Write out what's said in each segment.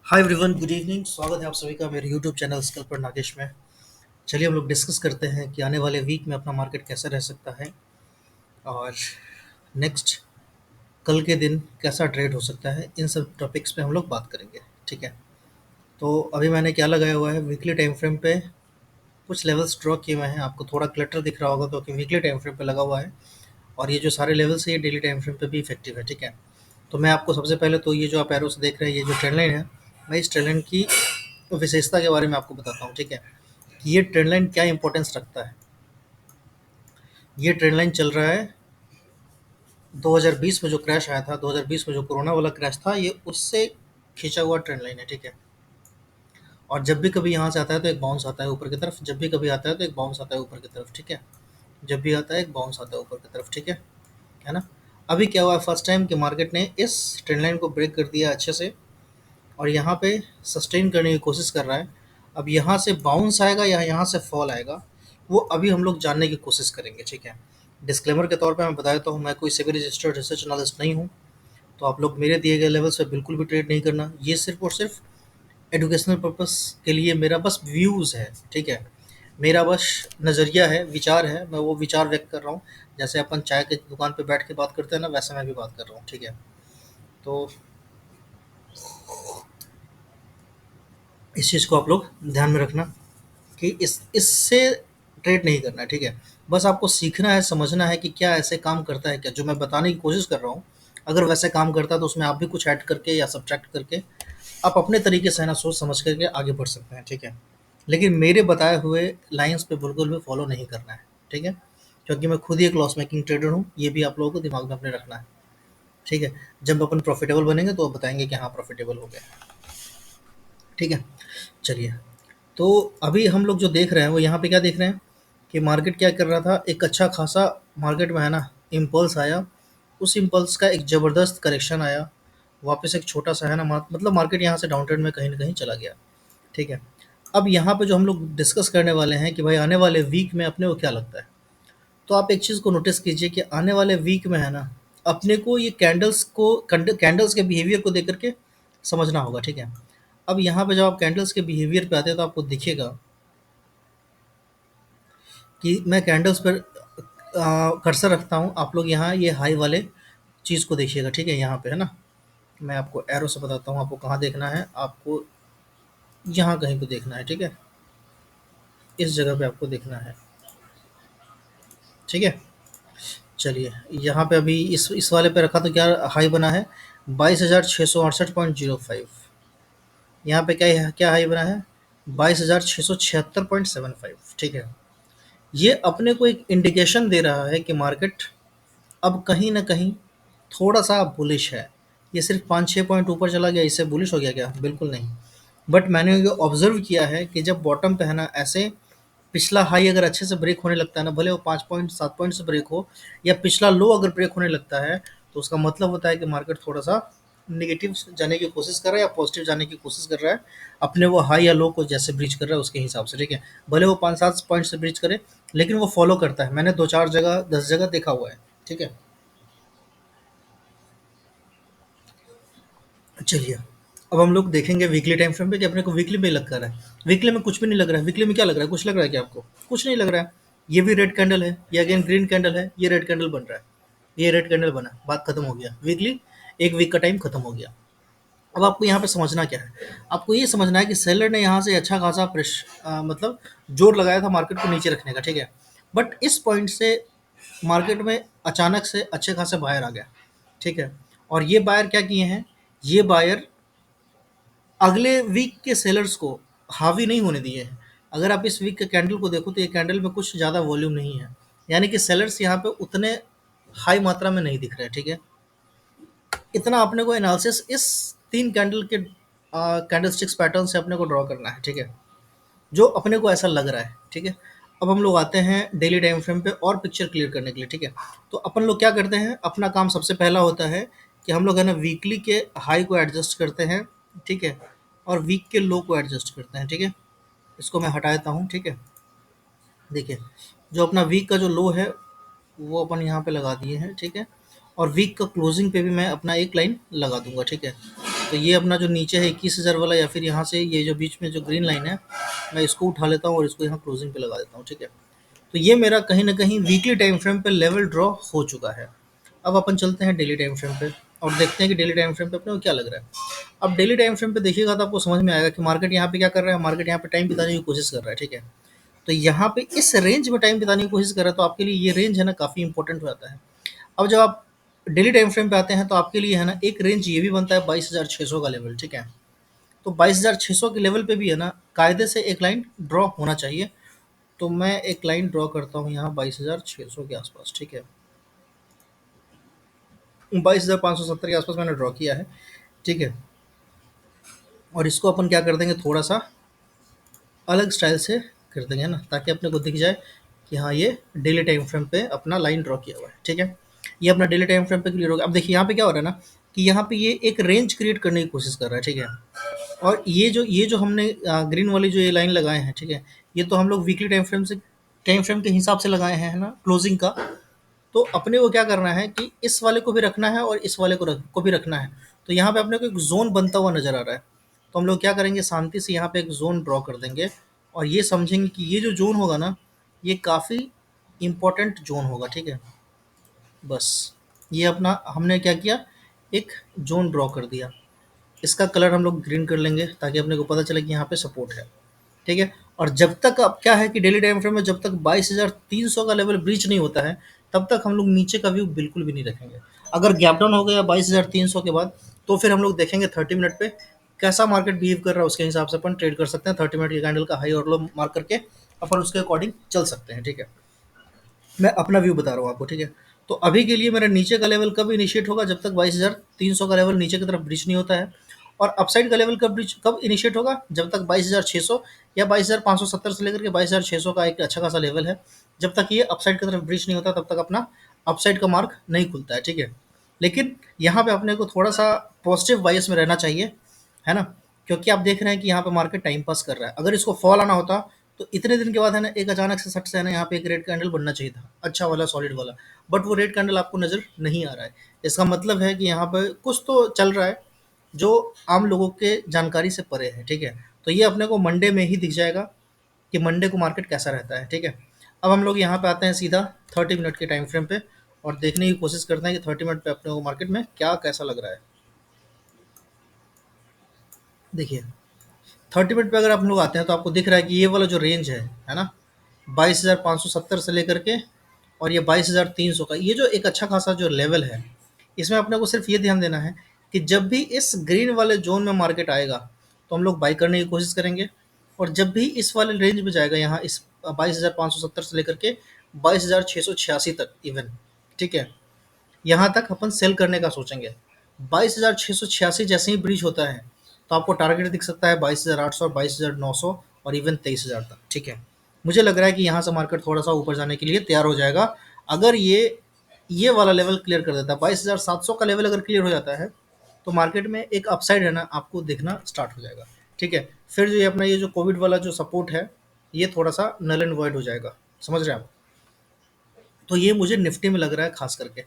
Hi everyone, good evening. स्वागत है आप सभी का मेरे यूट्यूब चैनल स्किल पर नागेश में। चलिए हम लोग डिस्कस करते हैं कि आने वाले वीक में अपना मार्केट कैसा रह सकता है और नेक्स्ट कल के दिन कैसा ट्रेड हो सकता है। इन सब टॉपिक्स पे हम लोग बात करेंगे। ठीक है, तो अभी मैंने क्या लगाया हुआ है, वीकली टाइम फ्रेम पे कुछ लेवल्स ड्रॉ किए हुए हैं। आपको थोड़ा क्लटर दिख रहा होगा क्योंकि वीकली टाइम फ्रेम पे लगा हुआ है और ये जो सारे लेवल्स है ये डेली टाइम फ्रेम पे भी इफेक्टिव है। ठीक है, तो मैं आपको सबसे पहले तो ये जो आप एरो से देख रहे हैं, ये जो ट्रेंड लाइन है, मैं इस ट्रेंड लाइन की विशेषता के बारे में आपको बताता हूँ। ठीक है, कि ये ट्रेंड लाइन क्या इंपॉर्टेंस रखता है। ये ट्रेंड लाइन चल रहा है 2020 में जो क्रैश आया था, 2020 में जो कोरोना वाला क्रैश था, ये उससे खींचा हुआ ट्रेंड लाइन है। ठीक है, और जब भी कभी यहाँ से आता है तो एक बाउंस आता है ऊपर की तरफ, जब भी कभी आता है तो एक बाउंस आता है ऊपर की तरफ। ठीक है, जब भी आता है एक बाउंस आता है ऊपर की तरफ। ठीक है ना। अभी क्या हुआ है, फर्स्ट टाइम कि मार्केट ने इस ट्रेंड लाइन को ब्रेक कर दिया अच्छे से और यहाँ पे सस्टेन करने की कोशिश कर रहा है। अब यहाँ से बाउंस आएगा या यहाँ से फॉल आएगा, वो अभी हम लोग जानने की कोशिश करेंगे। ठीक है, डिस्क्लेमर के तौर पे मैं बता देता हूँ, मैं कोई सेबी रजिस्टर्ड रिसर्च एनालिस्ट नहीं हूँ, तो आप लोग मेरे दिए गए लेवल्स पे बिल्कुल भी ट्रेड नहीं करना। ये सिर्फ और सिर्फ एजुकेशनल पर्पस के लिए मेरा बस व्यूज़ है। ठीक है, मेरा बस नज़रिया है, विचार है, मैं वो विचार व्यक्त कर रहा हूँ। जैसे अपन चाय की दुकान पे बैठ के बात करते हैं ना, वैसे मैं भी बात कर रहा हूँ। ठीक है, तो इस चीज़ को आप लोग ध्यान में रखना कि इससे ट्रेड नहीं करना है। ठीक है, बस आपको सीखना है, समझना है कि क्या ऐसे काम करता है क्या, जो मैं बताने की कोशिश कर रहा हूँ। अगर वैसे काम करता है तो उसमें आप भी कुछ ऐड करके या सब्ट्रैक्ट करके आप अपने तरीके से है ना सोच समझ करके आगे बढ़ सकते हैं। ठीक है, लेकिन मेरे बताए हुए लाइंस पे बिल्कुल भी फॉलो नहीं करना है। ठीक है, क्योंकि मैं खुद ही एक लॉस मेकिंग ट्रेडर हूँ, ये भी आप लोगों को दिमाग में अपने रखना है। ठीक है, जब अपन प्रॉफिटेबल बनेंगे तो बताएंगे कि हाँ प्रॉफिटेबल हो गया। ठीक है, चलिए, तो अभी हम लोग जो देख रहे हैं वो यहाँ पे क्या देख रहे हैं कि मार्केट क्या कर रहा था, एक अच्छा खासा मार्केट में है ना इम्पल्स आया। उस इम्पल्स का एक ज़बरदस्त करेक्शन आया, वापस एक छोटा सा है ना मतलब मार्केट यहाँ से डाउन ट्रेंड में कहीं ना कहीं चला गया। ठीक है, अब यहाँ पे जो हम लोग डिस्कस करने वाले हैं कि भाई आने वाले वीक में अपने को क्या लगता है, तो आप एक चीज़ को नोटिस कीजिए कि आने वाले वीक में है ना अपने को ये कैंडल्स के बिहेवियर को देख करके समझना होगा। ठीक है, अब यहाँ पे जब आप कैंडल्स के बिहेवियर पे आते हैं तो आपको दिखेगा कि मैं कैंडल्स पर कर्सर रखता हूँ। आप लोग यहाँ ये हाई वाले चीज़ को देखिएगा। ठीक है, यहाँ पे है ना, मैं आपको एरो से बताता हूँ आपको कहाँ देखना है। आपको यहाँ कहीं पे देखना है। ठीक है, इस जगह पे आपको देखना है। ठीक है, चलिए, यहाँ पे अभी इस वाले पे रखा तो क्या हाई बना है, 22,668.05। यहाँ पे क्या हाई बना है, 22,676.75। ठीक है, ये अपने को एक इंडिकेशन दे रहा है कि मार्केट अब कहीं न कहीं थोड़ा-सा बुलिश है। ये सिर्फ़ 5-6 पॉइंट ऊपर चला गया, इससे बुलिश हो गया क्या? बिल्कुल नहीं। बट मैंने ये ऑब्ज़र्व किया है कि जब बॉटम पे है ना ऐसे पिछला हाई अगर अच्छे से ब्रेक होने लगता है ना, भले वो 5 पॉइंट 7 पॉइंट से ब्रेक हो या पिछला लो अगर ब्रेक होने लगता है, तो उसका मतलब होता है कि मार्केट थोड़ा-सा नेगेटिव जाने की कोशिश कर रहा है या पॉज़िटिव जाने की कोशिश कर रहा है। अपने वो हाई या लो को जैसे ब्रीच कर रहा है उसके हिसाब से। ठीक है, भले वो 5-7 पॉइंट से ब्रीच करे, लेकिन वो फ़ॉलो करता है। मैंने 2-4 जगह 10 जगह देखा हुआ है। ठीक है? चलिए, अब हम लोग देखेंगे वीकली टाइम फ्रेम पे कि अपने को वीकली में लग कर रहा है। वीकली में कुछ भी नहीं लग रहा है। वीकली में क्या लग रहा है? कुछ लग रहा है क्या आपको? कुछ नहीं लग रहा है। ये भी रेड कैंडल है, ये अगेन ग्रीन कैंडल है, ये रेड कैंडल बन रहा है, ये रेड कैंडल बना, बात खत्म हो गया। वीकली एक वीक का टाइम खत्म हो गया। अब आपको यहाँ पे समझना क्या है? आपको ये समझना है कि सेलर ने यहाँ से अच्छा खासा मतलब जोर लगाया था मार्केट को नीचे रखने का। ठीक है, बट इस पॉइंट से मार्केट में अचानक से अच्छे खासे बायर आ गया। ठीक है, और ये बायर क्या किए हैं, ये बायर अगले वीक के सेलर्स को हावी नहीं होने दिए हैं। अगर आप इस वीक के कैंडल को देखो तो ये कैंडल में कुछ ज़्यादा वॉल्यूम नहीं है, यानी कि सेलर्स यहाँ पे उतने हाई मात्रा में नहीं दिख रहे। ठीक है, इतना अपने को एनालिसिस इस 3 कैंडल के कैंडल स्टिक्स पैटर्न से अपने को ड्रॉ करना है। ठीक है, जो अपने को ऐसा लग रहा है। ठीक है, अब हम लोग आते हैं डेली टाइम फ्रेम पे और पिक्चर क्लियर करने के लिए। ठीक है, तो अपन लोग क्या करते हैं, अपना काम सबसे पहला होता है कि हम लोग है ना वीकली के हाई को एडजस्ट करते हैं। ठीक है, और वीक के लो को एडजस्ट करते हैं। ठीक है, इसको मैं हटा देता हूँ। ठीक है, देखिए, जो अपना वीक का जो लो है वो अपन यहाँ पे लगा दिए हैं। ठीक है, और वीक का क्लोजिंग पे भी मैं अपना एक लाइन लगा दूंगा। ठीक है, तो ये अपना जो नीचे है 21,000 वाला, या फिर यहाँ से ये जो बीच में जो ग्रीन लाइन है, मैं इसको उठा लेता हूँ और इसको यहाँ क्लोजिंग पे लगा देता हूँ, ठीक है। तो ये मेरा कहीं न कहीं वीकली टाइम फ्रेम पे लेवल ड्रॉ हो चुका है। अब अपन चलते हैं डेली टाइम फ्रेम पे और देखते हैं कि डेली टाइम फ्रेम पे अपने को क्या लग रहा है। अब डेली टाइम फ्रेम पे देखिएगा तो आपको समझ में आएगा कि मार्केट यहाँ पे क्या कर रहा है, मार्केट यहाँ पे टाइम बिताने की कोशिश कर रहा है, ठीक है। तो यहाँ पे इस रेंज में टाइम बिताने की कोशिश कर रहा है, तो आपके लिए ये रेंज है ना काफ़ी इंपॉर्टेंट हो जाता है। अब जब आप डेली टाइम फ्रेम पे आते हैं तो आपके लिए है ना एक रेंज ये भी बनता है 22,600 का लेवल, ठीक है। तो 22,600 के लेवल पे भी है ना कायदे से एक लाइन ड्रॉ होना चाहिए। तो मैं एक लाइन ड्रॉ करता हूँ यहाँ 22,600 के आसपास, ठीक है। 22,570 के आसपास मैंने ड्रॉ किया है, ठीक है। और इसको अपन क्या कर देंगे, थोड़ा सा अलग स्टाइल से कर देंगे ना, ताकि अपने को दिख जाए कि हाँ ये डेली टाइम फ्रेम पे अपना लाइन ड्रॉ किया हुआ है, ठीक है। ये अपना डेली टाइम फ्रेम पे क्लियर हो गया। अब देखिए यहाँ पे क्या हो रहा है ना कि यहाँ पे ये एक रेंज क्रिएट करने की कोशिश कर रहा है, ठीक है। और ये जो हमने ग्रीन वाली जो ये लाइन लगाए हैं, ठीक है, ये तो हम लोग वीकली टाइम फ्रेम के हिसाब से लगाए हैं, है ना, क्लोजिंग का। तो अपने को क्या करना है कि इस वाले को भी रखना है और इस वाले को भी रखना है। तो यहाँ पे अपने को एक जोन बनता हुआ नजर आ रहा है। तो हम लोग क्या करेंगे, शांति से यहाँ पे एक जोन ड्रॉ कर देंगे और ये समझेंगे कि ये जो जोन होगा ना, ये काफ़ी इम्पोर्टेंट जोन होगा, ठीक है। बस ये अपना हमने क्या किया, एक जोन ड्रॉ कर दिया। इसका कलर हम लोग ग्रीन कर लेंगे ताकि अपने को पता चले कि यहाँ पे सपोर्ट है, ठीक है। और जब तक अब क्या है कि डेली टाइम फ्रेम में जब तक 22,300 का लेवल ब्रीच नहीं होता है, तब तक हम लोग नीचे का व्यू बिल्कुल भी नहीं रखेंगे। अगर गैप डाउन हो गया 22,300 के बाद, तो फिर हम लोग देखेंगे 30 मिनट पे कैसा मार्केट बिहेव कर रहा है, उसके हिसाब से अपन ट्रेड कर सकते हैं। 30 मिनट के कैंडल का हाई और लो मार्क करके अपन उसके अकॉर्डिंग चल सकते हैं, ठीक है। मैं अपना व्यू बता रहा हूँ आपको, ठीक है। तो अभी के लिए मेरा नीचे का लेवल कब इनिशिएट होगा, जब तक 22,300 का लेवल नीचे की तरफ ब्रीच नहीं होता है। और अपसाइड का लेवल कब इनिशिएट होगा, जब तक 22,600 या 22,570 से लेकर के 22,600 का एक अच्छा खासा लेवल है। जब तक ये अपसाइड की तरफ ब्रीच नहीं होता, तब तक अपना अपसाइड का मार्क नहीं खुलता है, ठीक है। लेकिन यहाँ पे अपने को थोड़ा सा पॉजिटिव वाइस में रहना चाहिए, है ना। क्योंकि आप देख रहे हैं कि यहाँ पे मार्केट टाइम पास कर रहा है। अगर इसको फॉल आना होता तो इतने दिन के बाद है ना एक अचानक से सट से है ना यहाँ पे एक रेड कैंडल बनना चाहिए था, अच्छा वाला सॉलिड वाला। बट वो रेड कैंडल आपको नज़र नहीं आ रहा है। इसका मतलब है कि यहाँ पे कुछ तो चल रहा है जो आम लोगों के जानकारी से परे है, ठीक है। तो ये अपने को मंडे में ही दिख जाएगा कि मंडे को मार्केट कैसा रहता है, ठीक है। अब हम लोग यहाँ पे आते हैं सीधा 30 मिनट के टाइम फ्रेम पे और देखने की कोशिश करते हैं कि 30 मिनट पे अपने को मार्केट में क्या कैसा लग रहा है। देखिए 30 मिनट पे अगर आप लोग आते हैं तो आपको दिख रहा है कि ये वाला जो रेंज है ना, 22,570 से लेकर के और ये 22,300 का, ये जो एक अच्छा खासा जो लेवल है, इसमें अपने को सिर्फ ये ध्यान देना है कि जब भी इस ग्रीन वाले जोन में मार्केट आएगा तो हम लोग बाई करने की कोशिश करेंगे। और जब भी इस वाले रेंज में जाएगा, यहाँ इस 22,570 से लेकर के 22,686 तक इवन, ठीक है, यहाँ तक अपन सेल करने का सोचेंगे। 22,686 जैसे ही ब्रीच होता है तो आपको टारगेट दिख सकता है 22,800 और 22,900 और इवन 23,000 तक, ठीक है। मुझे लग रहा है कि यहाँ से मार्केट थोड़ा सा ऊपर जाने के लिए तैयार हो जाएगा। अगर ये वाला लेवल क्लियर कर देता है, 22,700 का लेवल अगर क्लियर हो जाता है, तो मार्केट में एक अपसाइड है ना आपको दिखना स्टार्ट हो जाएगा, ठीक है। फिर जो ये अपना ये जो कोविड वाला जो सपोर्ट है, ये थोड़ा सा नल एंड वॉइड हो जाएगा, समझ रहे हैं आप। तो ये मुझे निफ्टी में लग रहा है खास करके।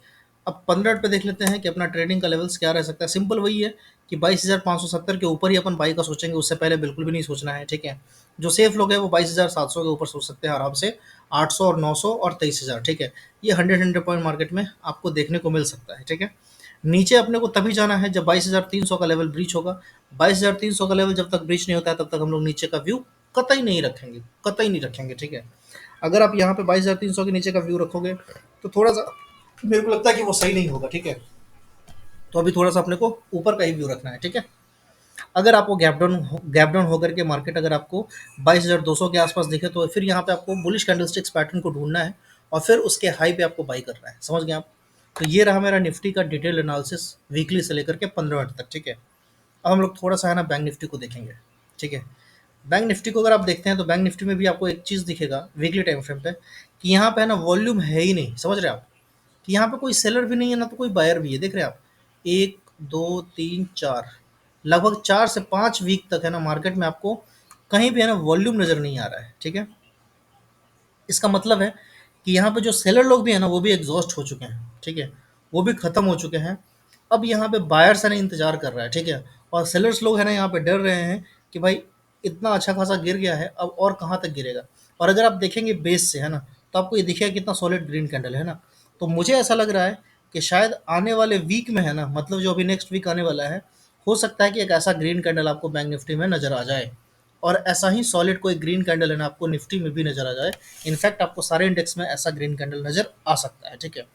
अब 15 पे देख लेते हैं कि अपना ट्रेडिंग का लेवल्स क्या रह सकता है। सिंपल वही है कि 22,570 के ऊपर ही अपन बाई का सोचेंगे, उससे पहले बिल्कुल भी नहीं सोचना है, ठीक है। जो सेफ लोग हैं वो 22,700 के ऊपर सोच सकते हैं आराम से, 800 और 900 और 23,000, ठीक है। ये 100 पॉइंट मार्केट में आपको देखने को मिल सकता है, ठीक है। नीचे अपने को तभी जाना है जब 22,300 का लेवल ब्रीच होगा। 22,300 का लेवल जब तक ब्रीच नहीं होता है, तब तक हम लोग नीचे का व्यू कतई नहीं रखेंगे, कतई नहीं रखेंगे, ठीक है। अगर आप यहाँ पे 22,300 के नीचे का व्यू रखोगे तो थोड़ा सा मेरे को लगता है कि वो सही नहीं होगा, ठीक है। तो अभी थोड़ा सा अपने को ऊपर का ही व्यू रखना है, ठीक है। अगर आपको गैप डाउन होकर के मार्केट अगर आपको 22,200 के आसपास दिखे, तो फिर यहाँ पे आपको बुलिश कैंडलस्टिक्स पैटर्न को ढूंढना है और फिर उसके हाई पे आपको बाई करना है, समझ गए आप। तो ये रहा मेरा निफ्टी का डिटेल एनालिसिस वीकली से लेकर के 15 मिनट तक, ठीक है। अब हम लोग थोड़ा सा है ना बैंक निफ्टी को देखेंगे, ठीक है। बैंक निफ्टी को अगर आप देखते हैं तो बैंक निफ्टी में भी आपको एक चीज़ दिखेगा वीकली टाइम फ्रेम पे कि यहाँ पे है ना वॉल्यूम है ही नहीं, समझ रहे हैं आप। कि यहाँ पे कोई सेलर भी नहीं है ना तो कोई बायर भी है, देख रहे हैं आप। एक दो तीन चार, लगभग 4 से 5 वीक तक है ना मार्केट में आपको कहीं भी है ना वॉल्यूम नज़र नहीं आ रहा है, ठीक है। इसका मतलब है कि यहाँ पे जो सेलर लोग भी है ना वो भी एग्जॉस्ट हो चुके हैं, ठीक है। वो भी खत्म हो चुके हैं। अब यहाँ पे बायर्स है ना इंतजार कर रहा है, ठीक है। और सेलर्स लोग हैं ना यहाँ पे डर रहे हैं कि भाई इतना अच्छा खासा गिर गया है, अब और कहाँ तक गिरेगा। और अगर आप देखेंगे बेस से, है ना, तो आपको ये दिखेगा कितना सॉलिड ग्रीन कैंडल है ना। तो मुझे ऐसा लग रहा है कि शायद आने वाले वीक में, है ना, मतलब जो अभी नेक्स्ट वीक आने वाला है, हो सकता है कि एक ऐसा ग्रीन कैंडल आपको बैंक निफ्टी में नज़र आ जाए, और ऐसा ही सॉलिड कोई ग्रीन कैंडल है ना आपको निफ्टी में भी नज़र आ जाए। इनफैक्ट आपको सारे इंडेक्स में ऐसा ग्रीन कैंडल नज़र आ सकता है, ठीक है।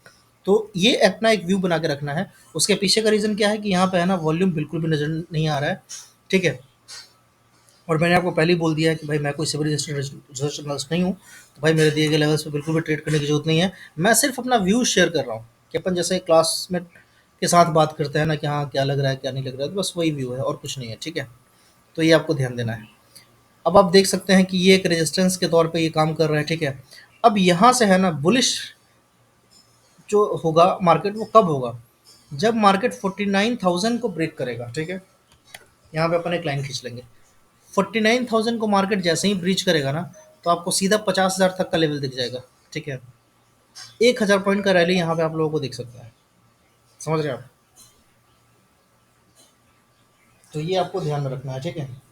तो ये अपना एक व्यू बना के रखना है। उसके पीछे का रीज़न क्या है कि यहाँ पे है ना वॉल्यूम बिल्कुल भी नज़र नहीं आ रहा है, ठीक है। और मैंने आपको पहले ही बोल दिया है कि भाई मैं कोई सिविल रजिस्टर्ड एनालिस्ट नहीं हूँ, तो भाई मेरे दिए गए लेवल्स पे बिल्कुल भी ट्रेड करने की जरूरत नहीं है। मैं सिर्फ अपना व्यू शेयर कर रहा हूँ कि अपन जैसे क्लासमेट के साथ बात करते हैं ना कि हाँ क्या लग रहा है क्या नहीं लग रहा है, तो बस वही व्यू है और कुछ नहीं है, ठीक है। तो ये आपको ध्यान देना है। अब आप देख सकते हैं कि ये एक रेजिस्टेंस के तौर पे ये काम कर रहा है, ठीक है। अब यहाँ से है ना बुलिश जो होगा मार्केट, वो कब होगा, जब मार्केट 49,000 को ब्रेक करेगा, ठीक है। यहाँ पे अपन एक लाइन खींच लेंगे। 49,000 को मार्केट जैसे ही ब्रीच करेगा ना, तो आपको सीधा 50,000 तक का लेवल दिख जाएगा, ठीक है। 1,000 पॉइंट का रैली यहाँ पे आप लोगों को दिख सकता है, समझ रहे हैं आप। तो ये आपको ध्यान में रखना है, ठीक है।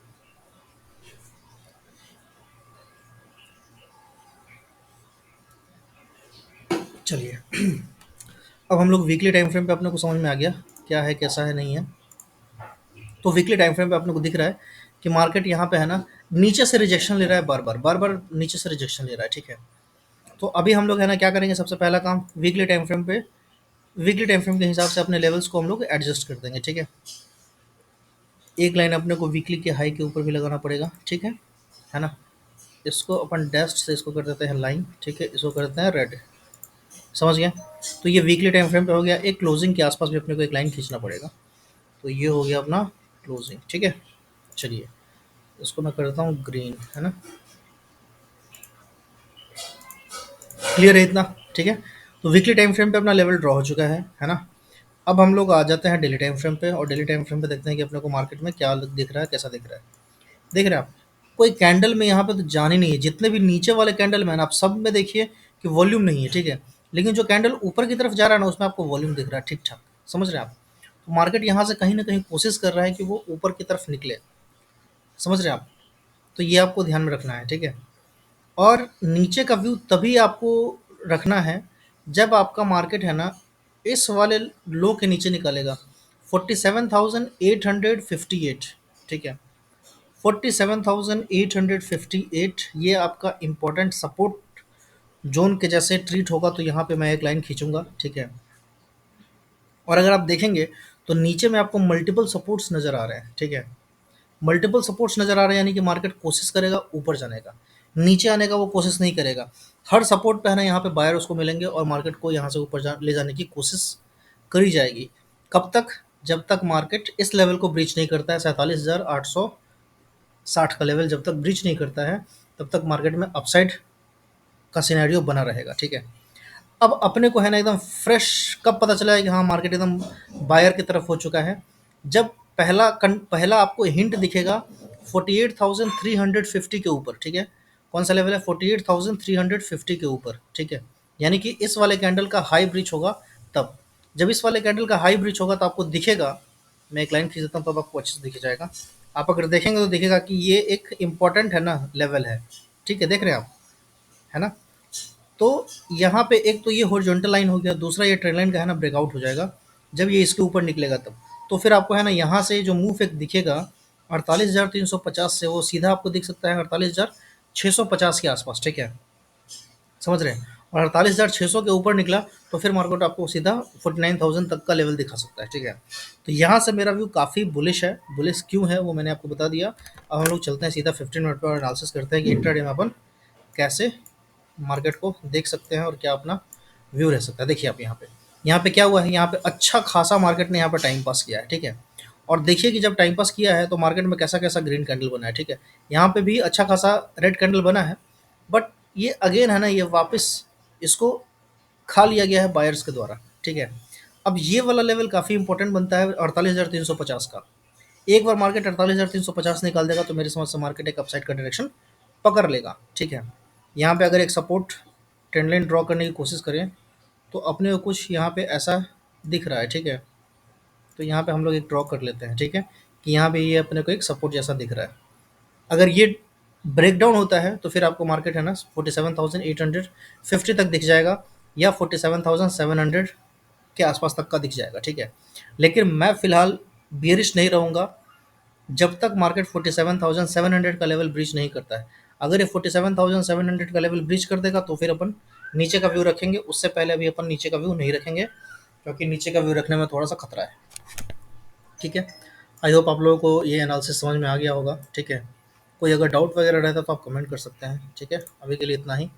चलिए, अब हम लोग वीकली टाइम फ्रेम पे अपने को समझ में आ गया क्या है कैसा है नहीं है। तो वीकली टाइम फ्रेम पे अपने को दिख रहा है कि मार्केट यहाँ पे है ना नीचे से रिजेक्शन ले रहा है, बार बार नीचे से रिजेक्शन ले रहा है, ठीक है। तो अभी हम लोग है ना क्या करेंगे, सबसे पहला काम वीकली टाइम फ्रेम के हिसाब से अपने लेवल्स को हम लोग एडजस्ट कर देंगे, ठीक है। एक लाइन अपने को वीकली के हाई के ऊपर भी लगाना पड़ेगा, ठीक है ना। इसको अपन डैश से इसको कर देते हैं लाइन, ठीक है, इसको कर देते हैं रेड, समझ गए। तो ये वीकली टाइम फ्रेम पे हो गया। एक क्लोजिंग के आसपास भी अपने को एक लाइन खींचना पड़ेगा। तो ये हो गया अपना क्लोजिंग, ठीक है। चलिए, इसको मैं कर देता हूँ ग्रीन, है ना। क्लियर है इतना, ठीक है। तो वीकली टाइम फ्रेम पे अपना लेवल ड्रॉ हो चुका है ना। अब हम लोग आ जाते हैं डेली टाइम फ्रेम पे, और डेली टाइम फ्रेम पे देखते हैं कि अपने को मार्केट में क्या दिख रहा है, कैसा दिख रहा है। देख रहे हैं आप, कोई कैंडल में यहाँ पे तो जान ही नहीं है। जितने भी नीचे वाले कैंडल में है ना, आप सब में देखिए कि वॉल्यूम नहीं है, ठीक है। लेकिन जो कैंडल ऊपर की तरफ जा रहा है ना, उसमें आपको वॉल्यूम दिख रहा है ठीक ठाक, समझ रहे हैं आप। तो मार्केट यहाँ से कहीं ना कहीं कोशिश कर रहा है कि वो ऊपर की तरफ निकले, समझ रहे हैं आप। तो ये आपको ध्यान में रखना है, ठीक है। और नीचे का व्यू तभी आपको रखना है जब आपका मार्केट है ना इस वाले लो के नीचे निकलेगा, 47,858, ठीक है। 47,858 ये आपका इम्पोर्टेंट सपोर्ट जोन के जैसे ट्रीट होगा। तो यहाँ पे मैं एक लाइन खींचूंगा, ठीक है। और अगर आप देखेंगे तो नीचे में आपको मल्टीपल सपोर्ट्स नज़र आ रहे हैं, ठीक है। मल्टीपल सपोर्ट्स नज़र आ रहे हैं, यानी कि मार्केट कोशिश करेगा ऊपर जाने का, नीचे आने का वो कोशिश नहीं करेगा। हर सपोर्ट पे है ना यहाँ पे बायर उसको मिलेंगे और मार्केट को यहाँ से ऊपर ले जाने की कोशिश करी जाएगी। कब तक, जब तक मार्केट इस लेवल को ब्रीच नहीं करता है, 47,860 का लेवल जब तक ब्रीच नहीं करता है, तब तक मार्केट में अपसाइड का सिनेरियो बना रहेगा, ठीक है। अब अपने को है ना एकदम फ्रेश कब पता चला है कि हाँ मार्केट एकदम बायर की तरफ हो चुका है, जब पहला आपको हिंट दिखेगा 48,350 के ऊपर, ठीक है। कौन सा लेवल है, 48,350 के ऊपर, ठीक है। यानी कि इस वाले कैंडल का हाई ब्रीच होगा तब। जब इस वाले कैंडल का हाई ब्रीच होगा तो आपको दिखेगा, मैं एक लाइन खींच देता हूँ तब आपको अच्छे से दिख जाएगा। आप अगर देखेंगे तो दिखेगा कि ये एक इम्पॉर्टेंट है ना लेवल है, ठीक है, देख रहे हैं आप, है ना। तो यहाँ पे एक तो ये हॉरिजॉन्टल लाइन हो गया, दूसरा ये ट्रेंड लाइन का है ना ब्रेकआउट हो जाएगा जब ये इसके ऊपर निकलेगा तब। तो फिर आपको है ना यहाँ से जो मूव एक दिखेगा 48,350 से, वो सीधा आपको दिख सकता है 48,650 के आसपास, ठीक है, समझ रहे हैं। और 48,600 के ऊपर निकला तो फिर मार्केट आपको सीधा 49,000 तक का लेवल दिखा सकता है, ठीक है। तो यहाँ से मेरा व्यू काफ़ी बुलिश है। बुलिश क्यों है वो मैंने आपको बता दिया। अब हम लोग चलते हैं सीधा 15 मिनट पर एनालिसिस करते हैं कि इंट्राडे में अपन कैसे मार्केट को देख सकते हैं और क्या अपना व्यू रह सकता है। देखिए आप यहाँ पे क्या हुआ है, यहाँ पे अच्छा खासा मार्केट ने यहाँ पे टाइम पास किया है, ठीक है। और देखिए कि जब टाइम पास किया है तो मार्केट में कैसा कैसा ग्रीन कैंडल बना है, ठीक है। यहाँ पे भी अच्छा खासा रेड कैंडल बना है, बट ये अगेन है ना ये वापस इसको खा लिया गया है बायर्स के द्वारा, ठीक है। अब ये वाला लेवल काफ़ी इंपॉर्टेंट बनता है 48,350 का। एक बार मार्केट 48,350 निकाल देगा तो मेरी समझ से मार्केट एक अपसाइड का डायरेक्शन पकड़ लेगा, ठीक है। यहाँ पे अगर एक सपोर्ट ट्रेंड लाइन ड्रॉ करने की कोशिश करें तो अपने को कुछ यहाँ पे ऐसा दिख रहा है, ठीक है। तो यहाँ पे हम लोग एक ड्रॉ कर लेते हैं, ठीक है, कि यहाँ पे ये अपने को एक सपोर्ट जैसा दिख रहा है। अगर ये ब्रेकडाउन होता है तो फिर आपको मार्केट है ना 47,850 तक दिख जाएगा या 47,700 के आसपास तक का दिख जाएगा, ठीक है। लेकिन मैं फिलहाल बियरिश नहीं रहूँगा जब तक मार्केट 47,700 का लेवल ब्रीच नहीं करता है। अगर ये 47,700 का लेवल ब्रीच कर देगा तो फिर अपन नीचे का व्यू रखेंगे, उससे पहले अभी अपन नीचे का व्यू नहीं रखेंगे क्योंकि नीचे का व्यू रखने में थोड़ा सा खतरा है, ठीक है। आई होप आप लोगों को ये एनालिसिस समझ में आ गया होगा, ठीक है। कोई अगर डाउट वगैरह रहता तो आप कमेंट कर सकते हैं, ठीक है। अभी के लिए इतना ही।